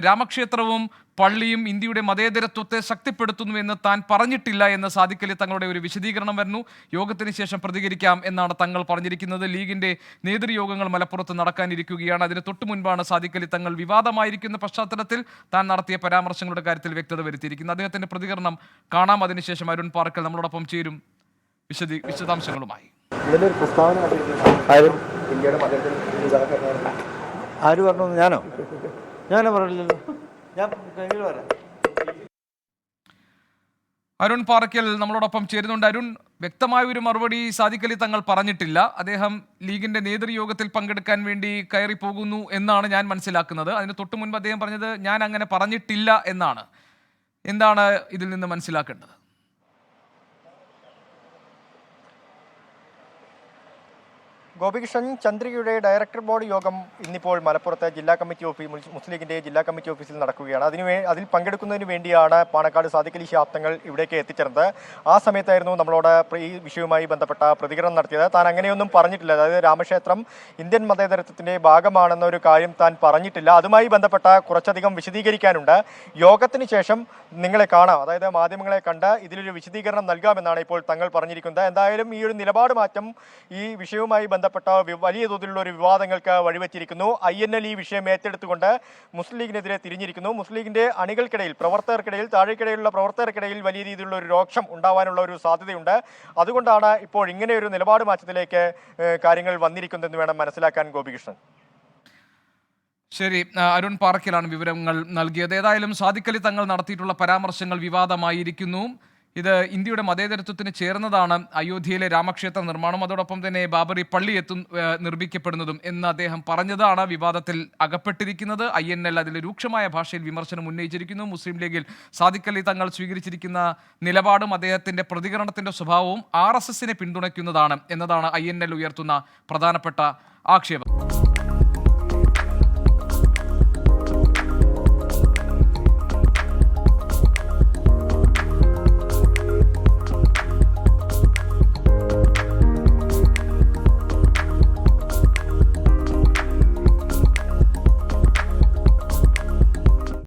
രാമക്ഷേത്രവും പള്ളിയും ഇന്ത്യയുടെ മതേതരത്വത്തെ ശക്തിപ്പെടുത്തുന്നുവെന്ന് താൻ പറഞ്ഞിട്ടില്ല എന്ന് സാദിഖ് അലി തങ്ങളുടെ ഒരു വിശദീകരണം വരുന്നു. യോഗത്തിന് ശേഷം പ്രതികരിക്കാം എന്നാണ് തങ്ങൾ പറഞ്ഞിരിക്കുന്നത്. ലീഗിന്റെ നേതൃയോഗങ്ങൾ മലപ്പുറത്ത് നടക്കാനിരിക്കുകയാണ്. അതിന് തൊട്ടു മുൻപാണ് സാദിഖ് അലി തങ്ങൾ വിവാദമായിരിക്കുന്ന പശ്ചാത്തലത്തിൽ താൻ നടത്തിയ പരാമർശങ്ങളുടെ കാര്യത്തിൽ വ്യക്തത വരുത്തിയിരിക്കുന്നത്. അദ്ദേഹത്തിന്റെ പ്രതികരണം കാണാം. അതിനുശേഷം അരുൺ പാറക്കൽ നമ്മളോടൊപ്പം ചേരും വിശദാംശങ്ങളുമായി. ആര് പറഞ്ഞു? ഞാനോ പറഞ്ഞില്ലല്ലോ. ഞാൻ വരാം. അരുൺ പാറക്കൽ നമ്മളോടൊപ്പം ചേരുന്നുണ്ട്. അരുൺ, വ്യക്തമായ ഒരു മറുപടി സാദിഖ് അലി തങ്ങൾ പറഞ്ഞിട്ടില്ല. അദ്ദേഹം ലീഗിന്റെ നേതൃയോഗത്തിൽ പങ്കെടുക്കാൻ വേണ്ടി കയറി പോകുന്നു എന്നാണ് ഞാൻ മനസ്സിലാക്കുന്നത്. അതിന് തൊട്ടു മുൻപ് അദ്ദേഹം പറഞ്ഞത് ഞാൻ അങ്ങനെ പറഞ്ഞിട്ടില്ല എന്നാണ്. എന്താണ് ഇതിൽ നിന്ന് മനസ്സിലാക്കേണ്ടത്? ഗോപികൃഷ്ണൻ, ചന്ദ്രികയുടെ ഡയറക്ടർ ബോർഡ് യോഗം ഇന്നിപ്പോൾ മലപ്പുറത്ത് ജില്ലാ കമ്മിറ്റി മുസ്ലിം ലീഗിന്റെ ജില്ലാ കമ്മിറ്റി ഓഫീസിൽ നടക്കുകയാണ്. അതിൽ പങ്കെടുക്കുന്നതിന് വേണ്ടിയാണ് പാണക്കാട് സാദിഖ് അലി ശിഹാബ് തങ്ങൾ ഇവിടേക്ക് എത്തിച്ചേർന്നത്. ആ സമയത്തായിരുന്നു നമ്മളോട് ഈ വിഷയവുമായി ബന്ധപ്പെട്ട പ്രതികരണം നടത്തിയത്. താൻ അങ്ങനെയൊന്നും പറഞ്ഞിട്ടില്ല. അതായത് രാമക്ഷേത്രം ഇന്ത്യൻ മതേതരത്വത്തിന്റെ ഭാഗമാണെന്നൊരു കാര്യം താൻ പറഞ്ഞിട്ടില്ല. അതുമായി ബന്ധപ്പെട്ട കുറച്ചധികം വിശദീകരിക്കാനുണ്ട്. യോഗത്തിന് ശേഷം നിങ്ങളെ കാണാം, അതായത് മാധ്യമങ്ങളെ കണ്ട് ഇതിലൊരു വിശദീകരണം നൽകാമെന്നാണ് ഇപ്പോൾ തങ്ങൾ പറഞ്ഞിരിക്കുന്നത്. എന്തായാലും ഈ ഒരു നിലപാട് മാറ്റം ഈ വിഷയവുമായി ബന്ധപ്പെട്ട വലിയ തോതിലുള്ള ഒരു വിവാദങ്ങൾക്ക് വഴിവെച്ചിരിക്കുന്നു. INL ഈ വിഷയം ഏറ്റെടുത്തുകൊണ്ട് മുസ്ലിം ലീഗിനെതിരെ തിരിഞ്ഞിരിക്കുന്നു. മുസ്ലിം ലീഗിന്റെ അണികൾക്കിടയിൽ, പ്രവർത്തകർക്കിടയിൽ, താഴേക്കിടയിലുള്ള പ്രവർത്തകർക്കിടയിൽ വലിയ രീതിയിലുള്ള ഒരു രോക്ഷം ഉണ്ടാവാനുള്ള ഒരു സാധ്യതയുണ്ട്. അതുകൊണ്ടാണ് ഇപ്പോൾ ഇങ്ങനെ ഒരു നിലപാട് മാറ്റത്തിലേക്ക് കാര്യങ്ങൾ വന്നിരിക്കുന്നതെന്ന് വേണം മനസ്സിലാക്കാൻ ഗോപികൃഷ്ണൻ. ശരി, അരുൺ പാറക്കലാണ് വിവരങ്ങൾ നൽകിയത്. ഏതായാലും സാദിഖ് അലി തങ്ങൾ നടത്തിയിട്ടുള്ള പരാമർശങ്ങൾ വിവാദമായിരിക്കുന്നു. ഇത് ഇന്ത്യയുടെ മതേതരത്വത്തിന് ചേർന്നതാണ് അയോധ്യയിലെ രാമക്ഷേത്ര നിർമ്മാണം, അതോടൊപ്പം തന്നെ ബാബറി പള്ളി നിർമ്മിക്കപ്പെടുന്നതും എന്ന് അദ്ദേഹം പറഞ്ഞതാണ് വിവാദത്തിൽ അകപ്പെട്ടിരിക്കുന്നത്. INL അതിൽ രൂക്ഷമായ ഭാഷയിൽ വിമർശനം ഉന്നയിച്ചിരിക്കുന്നു. മുസ്ലിം ലീഗിൽ സാദിഖ് അലി തങ്ങൾ സ്വീകരിച്ചിരിക്കുന്ന നിലപാടും അദ്ദേഹത്തിന്റെ പ്രതികരണത്തിന്റെ സ്വഭാവവും RSSനെ പിന്തുണയ്ക്കുന്നതാണ് എന്നതാണ് INL ഉയർത്തുന്ന പ്രധാനപ്പെട്ട ആക്ഷേപം.